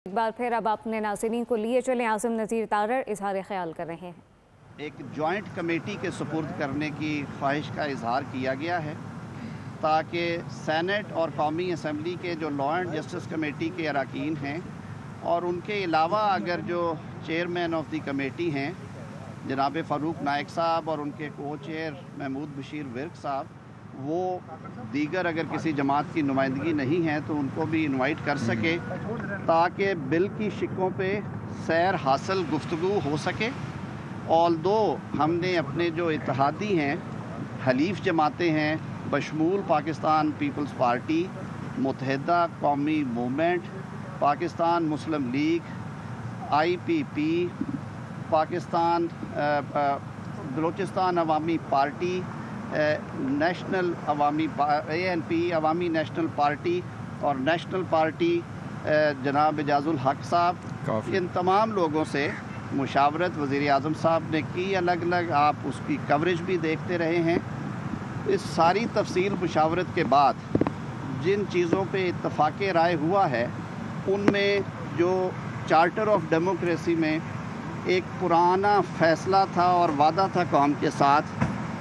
एक बार फिर अब अपने नाज़रीन को लिए चलें। आज़म नज़ीर तारड़ इजहार ख्याल कर रहे हैं। एक जॉइंट कमेटी के सुपुर्द करने की ख्वाहिश का इजहार किया गया है ताकि सेनेट और कौमी असम्बली के जो लॉ एंड जस्टिस कमेटी के अरकान हैं और उनके अलावा अगर जो चेयरमैन ऑफ द कमेटी हैं जनाब फ़ारूक नाइक साहब और उनके को चेयर महमूद बशीर विर्क साहब, वो दीगर अगर किसी जमात की नुमाइंदगी नहीं है तो उनको भी इनवाइट कर सके ताकि बिल की शिकों पे सैर हासिल गुफ्तगू हो सके। ऑल्दो हमने अपने जो इत्तेहादी हैं, हलीफ जमातें हैं बशमूल पाकिस्तान पीपल्स पार्टी, मुत्तहिदा कौमी मूवमेंट, पाकिस्तान मुस्लिम लीग, IPP, पाकिस्तान बलोचिस्तान अवामी पार्टी, नेशनल अवामी ANP अवामी नेशनल पार्टी और नेशनल पार्टी जनाब एजाजुल हक साहब, इन तमाम लोगों से मुशावरत वज़ीर आज़म साहब ने की। अलग अलग आप उसकी कवरेज भी देखते रहे हैं। इस सारी तफसील मुशावरत के बाद जिन चीज़ों पे इत्तफ़ाक़ राय हुआ है उनमें जो चार्टर ऑफ डेमोक्रेसी में एक पुराना फ़ैसला था और वादा था कौम के साथ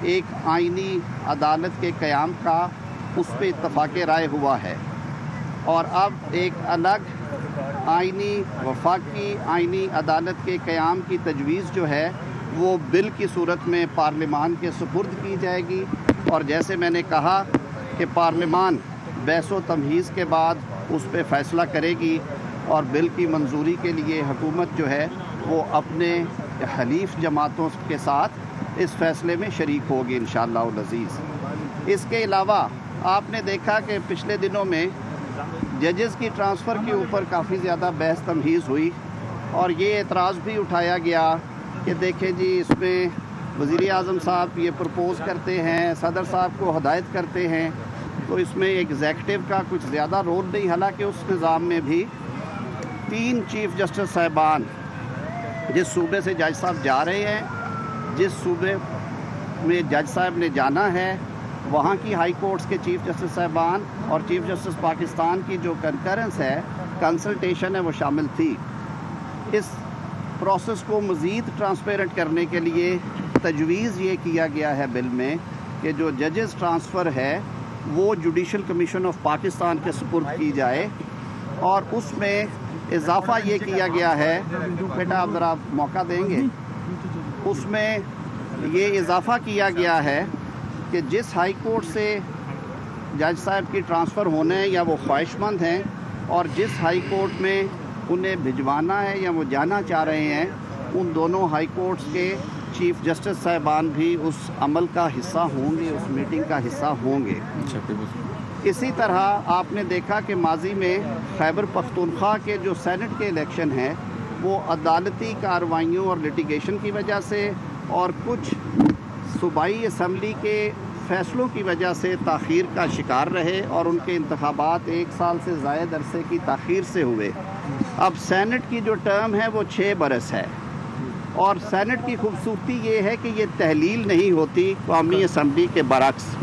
एक आइनी अदालत के क़याम का, उस पर इत्तफ़ाक़ राय हुआ है और अब एक अलग आइनी वफाकी आइनी अदालत के क़याम की तजवीज़ जो है वो बिल की सूरत में पार्लिमान के सुपुर्द की जाएगी। और जैसे मैंने कहा कि पार्लिमान बहस व तमहीज़ के बाद उस पर फ़ैसला करेगी और बिल की मंजूरी के लिए हुकूमत जो है वो अपने हलीफ जमातों के साथ इस फ़ैसले में शरीक होगी इंशाअल्लाह अज़ीज़। इसके अलावा आपने देखा कि पिछले दिनों में जजेस की ट्रांसफ़र के ऊपर काफ़ी ज़्यादा बहस तमहीज़ हुई और ये एतराज़ भी उठाया गया कि देखें जी, इसमें वज़ीर आज़म साहब ये प्रपोज़ करते हैं, सदर साहब को हदायत करते हैं, तो इसमें एग्ज़ेक्टिव का कुछ ज़्यादा रोल नहीं। हालांकि उस निज़ाम में भी 3 चीफ़ जस्टिस साहिबान जिस सूबे से जज साहब जा रहे हैं, जिस सूबे में जज साहब ने जाना है, वहाँ की हाई कोर्ट्स के चीफ़ जस्टिस साहिबान और चीफ़ जस्टिस पाकिस्तान की जो कंकरेंस है, कंसल्टेशन है, वो शामिल थी। इस प्रोसेस को मज़ीद ट्रांसपेरेंट करने के लिए तजवीज़ ये किया गया है बिल में कि जो जजेस ट्रांसफ़र है वो जुडिशल कमीशन ऑफ पाकिस्तान के सुपुर्द की जाए और उसमें इजाफ़ा ये किया गया है, बेटा आप ज़रा मौका देंगे, उसमें ये इजाफ़ा किया गया है कि जिस हाई कोर्ट से जज साहब की ट्रांसफ़र होने या वो ख्वाहिशमंद हैं और जिस हाई कोर्ट में उन्हें भिजवाना है या वो जाना चाह रहे हैं, उन दोनों हाई कोर्ट्स के चीफ़ जस्टिस साहिबान भी उस अमल का हिस्सा होंगे, उस मीटिंग का हिस्सा होंगे। इसी तरह आपने देखा कि माजी में खैबर पख्तूनख्वा के जो सेनेट के इलेक्शन हैं वो अदालती कार्रवाइयों और लिटिगेशन की वजह से और कुछ सूबाई असम्बली के फ़ैसलों की वजह से ताख़ीर का शिकार रहे और उनके इंतखाबात 1 साल से ज़ायद अरसे की ताख़ीर से हुए। अब सेनेट की जो टर्म है वो 6 बरस है और सेनेट की खूबसूरती ये है कि ये तहलील नहीं होती कौमी असम्बली के बरक्स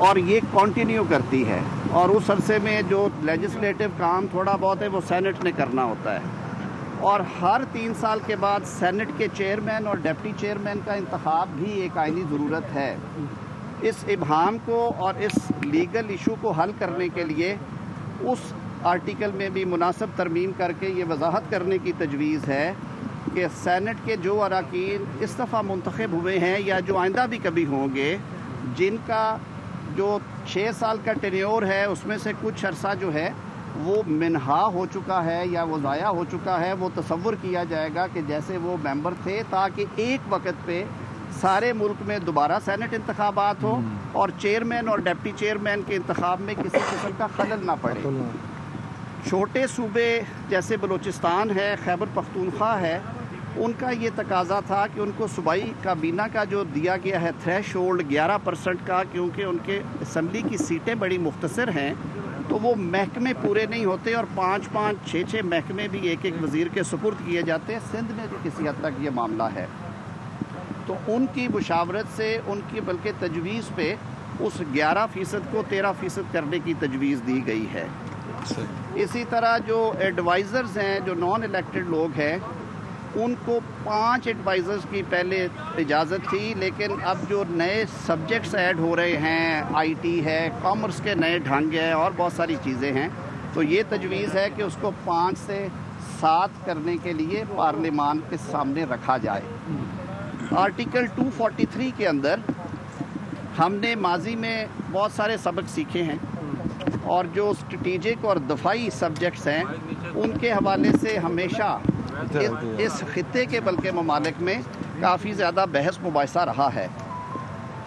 और ये कंटिन्यू करती है और उस अरसे में जो लेजिस्लेटिव काम थोड़ा बहुत है वो सेनेट ने करना होता है और हर 3 साल के बाद सेनेट के चेयरमैन और डिप्टी चेयरमैन का इंतखाब भी एक आइनी ज़रूरत है। इस इबहाम को और इस लीगल इशू को हल करने के लिए उस आर्टिकल में भी मुनासिब तरमीम करके ये वजाहत करने की तजवीज़ है कि सेनेट के जो अरकान इस दफ़ा मुंतखब हुए हैं या जो आइंदा भी कभी होंगे, जिनका जो 6 साल का टेन्योर है उसमें से कुछ अरसा जो है वो मिनहा हो चुका है या वो ज़ाया हो चुका है, वो तसव्वुर किया जाएगा कि जैसे वो मेंबर थे ताकि एक वक्त पे सारे मुल्क में दोबारा सेनेट इंतखाबात हो और चेयरमैन और डिप्टी चेयरमैन के इंतखाब में किसी किस्म का खलल ना पड़े। छोटे सूबे जैसे बलूचिस्तान है, खैबर पख्तूनख्वा है, उनका ये तकाजा था कि उनको सूबाई काबीना का जो दिया गया है थ्रेश होल्ड 11% का, क्योंकि उनके असम्बली की सीटें बड़ी मुख्तसर हैं तो वो महकमे पूरे नहीं होते और 5-5, 6-6 महकमे भी एक वज़ीर के सुपुर्द किए जाते हैं। सिंध में भी किसी हद तक ये मामला है, तो उनकी मुशावरत से उनकी बल्कि तजवीज़ पे उस 11% को 13% करने की तजवीज़ दी गई है। इसी तरह जो एडवाइज़र्स हैं, जो नॉन इलेक्टेड लोग हैं, उनको 5 एडवाइज़र्स की पहले इजाज़त थी, लेकिन अब जो नए सब्जेक्ट्स ऐड हो रहे हैं, आईटी है, कॉमर्स के नए ढंग है और बहुत सारी चीज़ें हैं, तो ये तजवीज़ है कि उसको 5 से 7 करने के लिए पार्लिमान के सामने रखा जाए। आर्टिकल 243 के अंदर हमने माजी में बहुत सारे सबक सीखे हैं और जो स्ट्रेटेजिक और दफाई सब्जेक्ट्स हैं उनके हवाले से हमेशा इस खित्ते के बल्कि ममालिक में काफ़ी ज़्यादा बहस मुबाहिसा रहा है।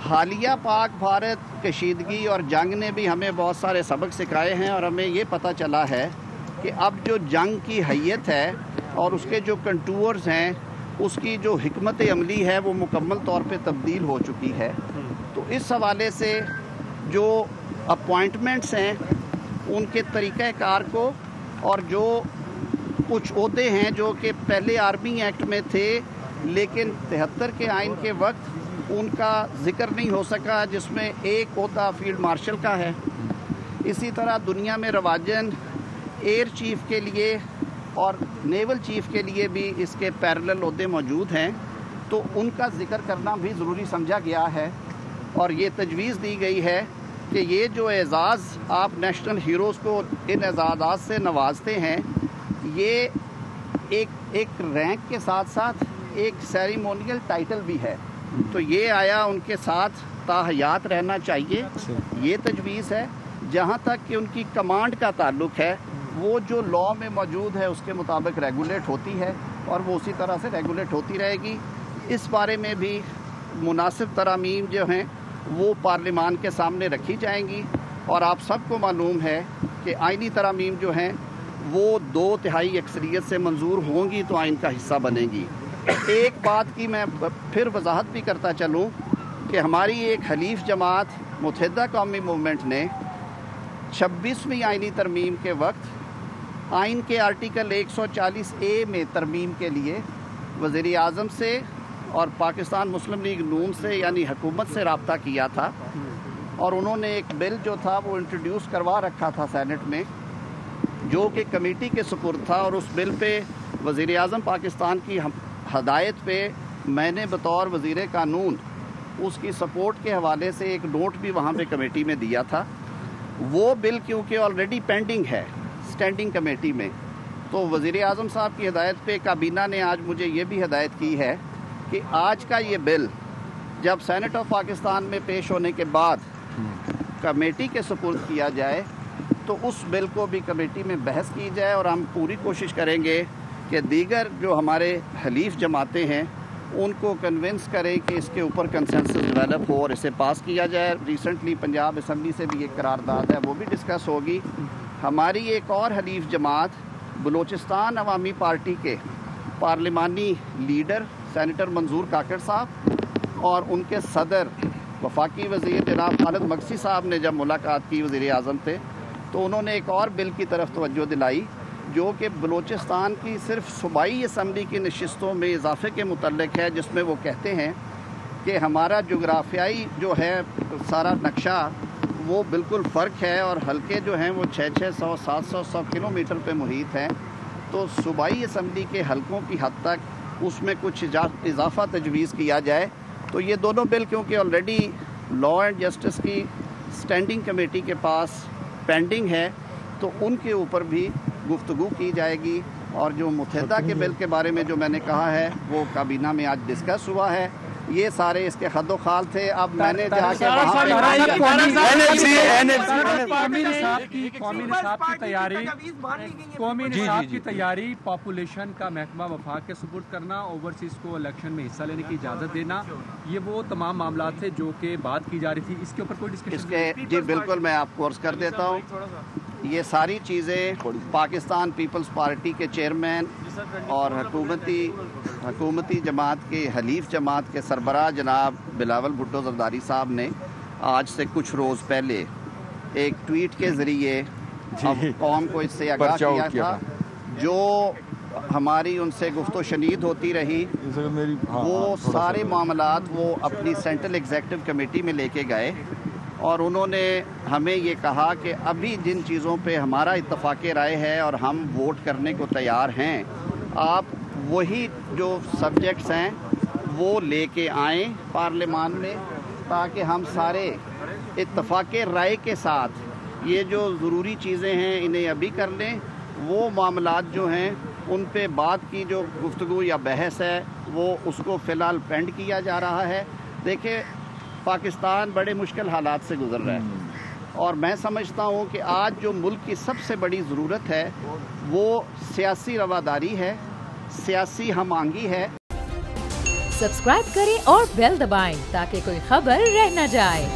हालिया पाक भारत कशीदगी और जंग ने भी हमें बहुत सारे सबक सिखाए हैं और हमें ये पता चला है कि अब जो जंग की हैयत है और उसके जो कंटूर्स हैं, उसकी जो हिकमत अमली है वो मुकम्मल तौर पे तब्दील हो चुकी है। तो इस हवाले से जो अपॉइंटमेंट्स हैं उनके तरीक़ाकार को और जो कुछ ओहदे हैं जो कि पहले आर्मी एक्ट में थे लेकिन 73 के आइन के वक्त उनका ज़िक्र नहीं हो सका, जिसमें एक ओहदा फील्ड मार्शल का है। इसी तरह दुनिया में रवाजन एयर चीफ़ के लिए और नेवल चीफ़ के लिए भी इसके पैरेलल ओहदे मौजूद हैं, तो उनका ज़िक्र करना भी ज़रूरी समझा गया है। और ये तजवीज़ दी गई है कि ये जो एज़ाज़ आप नेशनल हीरोज़ को इन एज़ाज़ात से नवाजते हैं, ये एक रैंक के साथ साथ एक सेरेमोनियल टाइटल भी है, तो ये आया उनके साथ ताहयात रहना चाहिए, ये तजवीज़ है। जहाँ तक कि उनकी कमांड का ताल्लुक है, वो जो लॉ में मौजूद है उसके मुताबिक रेगुलेट होती है और वो उसी तरह से रेगुलेट होती रहेगी। इस बारे में भी मुनासिब तरामीम जो हैं वो पार्लिमान के सामने रखी जाएंगी और आप सबको मालूम है कि आइनी तरामीम जो हैं वो 2/3 अक्सरियत से मंजूर होंगी तो आइन का हिस्सा बनेंगी। एक बात की मैं फिर वजाहत भी करता चलूँ कि हमारी एक हलीफ जमात मुत्तहिदा कौमी मूवमेंट ने 26वीं आइनी तरमीम के वक्त आइन के आर्टिकल 140A में तरमीम के लिए वज़ीर आज़म से और पाकिस्तान मुस्लिम लीग नून से यानी हुकूमत से रब्ता किया था और उन्होंने एक बिल जो था वो इंट्रोड्यूस करवा रखा था सेनेट में, जो कि कमेटी के सुपुर्द था। और उस बिल पे वज़ीर आज़म पाकिस्तान की हदायत पे मैंने बतौर वज़ीर कानून उसकी सपोर्ट के हवाले से एक नोट भी वहाँ पे कमेटी में दिया था। वो बिल क्योंकि ऑलरेडी पेंडिंग है स्टैंडिंग कमेटी में, तो वज़ीर आज़म साहब की हदायत पे काबीना ने आज मुझे ये भी हदायत की है कि आज का ये बिल जब सेनेट ऑफ पाकिस्तान में पेश होने के बाद कमेटी के सुपुर्द किया जाए तो उस बिल को भी कमेटी में बहस की जाए और हम पूरी कोशिश करेंगे कि दीगर जो हमारे हलीफ जमातें हैं उनको कन्विंस करें कि इसके ऊपर कंसेंसस डेवलप हो और इसे पास किया जाए। रिसेंटली पंजाब असम्बली से भी एक करारदाद है, वो भी डिस्कस होगी। हमारी एक और हलीफ जमात बलूचिस्तान अवामी पार्टी के पार्लिमानी लीडर सेनेटर मंजूर काकड़ साहब और उनके सदर वफाकी वज़ीर जनाब खालिद मक्सी साहब ने जब मुलाकात की वज़ीर आज़म से, तो उन्होंने एक और बिल की तरफ तवज्जो दिलाई जो कि बलूचिस्तान की सिर्फ सूबाई असम्बली की नशिस्तों में इजाफे के मुतल्लिक है, जिसमें वो कहते हैं कि हमारा जोग्राफियाई जो है सारा नक्शा वो बिल्कुल फ़र्क है और हल्के जो हैं वो 600, 700, 100 किलोमीटर पे मुहित हैं। तो सूबाई असम्बली के हलकों की हद तक उसमें कुछ इजाफा तजवीज़ किया जाए। तो ये दोनों बिल क्योंकि ऑलरेडी लॉ एंड जस्टिस की स्टैंडिंग कमेटी के पास पेंडिंग है, तो उनके ऊपर भी गुफ्तगू की जाएगी। और जो मुत्तहिदा के बिल के बारे में जो मैंने कहा है वो काबीना में आज डिस्कस हुआ है। ये सारे इसके खद्दो खाल थे। अब मैंने जाके कौमी निसाब की तैयारी, पॉपुलेशन का महकमा वफाक के सुपुर्द करना, ओवरसीज को इलेक्शन में हिस्सा लेने की इजाज़त देना, ये वो तमाम मामला थे जो कि बात की जा रही थी। इसके ऊपर कोई डिस्कशन? जी बिल्कुल, मैं आपको अर्ज़ कर देता हूँ। ये सारी चीज़ें पाकिस्तान पीपल्स पार्टी के चेयरमैन और हुकूमती जमात के हलीफ जमात के सरबराह जनाब बिलावल भुट्टो जरदारी साहब ने आज से कुछ रोज़ पहले एक ट्वीट के ज़रिए कौम को इससे आगाह किया था। जो हमारी उनसे गुफ्तो शनीद होती रही वो सारे मामलात वो अपनी सेंट्रल एग्जीक्यूटिव कमेटी में लेके गए اور انہوں نے ہمیں یہ کہا کہ ابھی جن چیزوں پہ ہمارا اتفاق رائے ہے اور ہم ووٹ کرنے کو تیار ہیں، آپ وہی جو سبجیکٹس ہیں وہ لے کے آئیں پارلیمان میں، تاکہ ہم سارے اتفاق رائے کے ساتھ یہ جو ضروری چیزیں ہیں انہیں ابھی کر لیں. وہ معاملات جو ہیں ان پہ بعد کی جو گفتگو یا بحث ہے وہ اس کو فی الحال پینڈ کیا جا رہا ہے. دیکھیں، پاکستان بڑے مشکل حالات سے گزر رہا ہے، اور میں سمجھتا ہوں کہ آج جو ملک کی سب سے بڑی ضرورت ہے وہ سیاسی رواداری ہے، سیاسی ہم آہنگی ہے. سبسکرائب کریں اور بیل دبائیں تاکہ کوئی خبر رہ نہ جائے.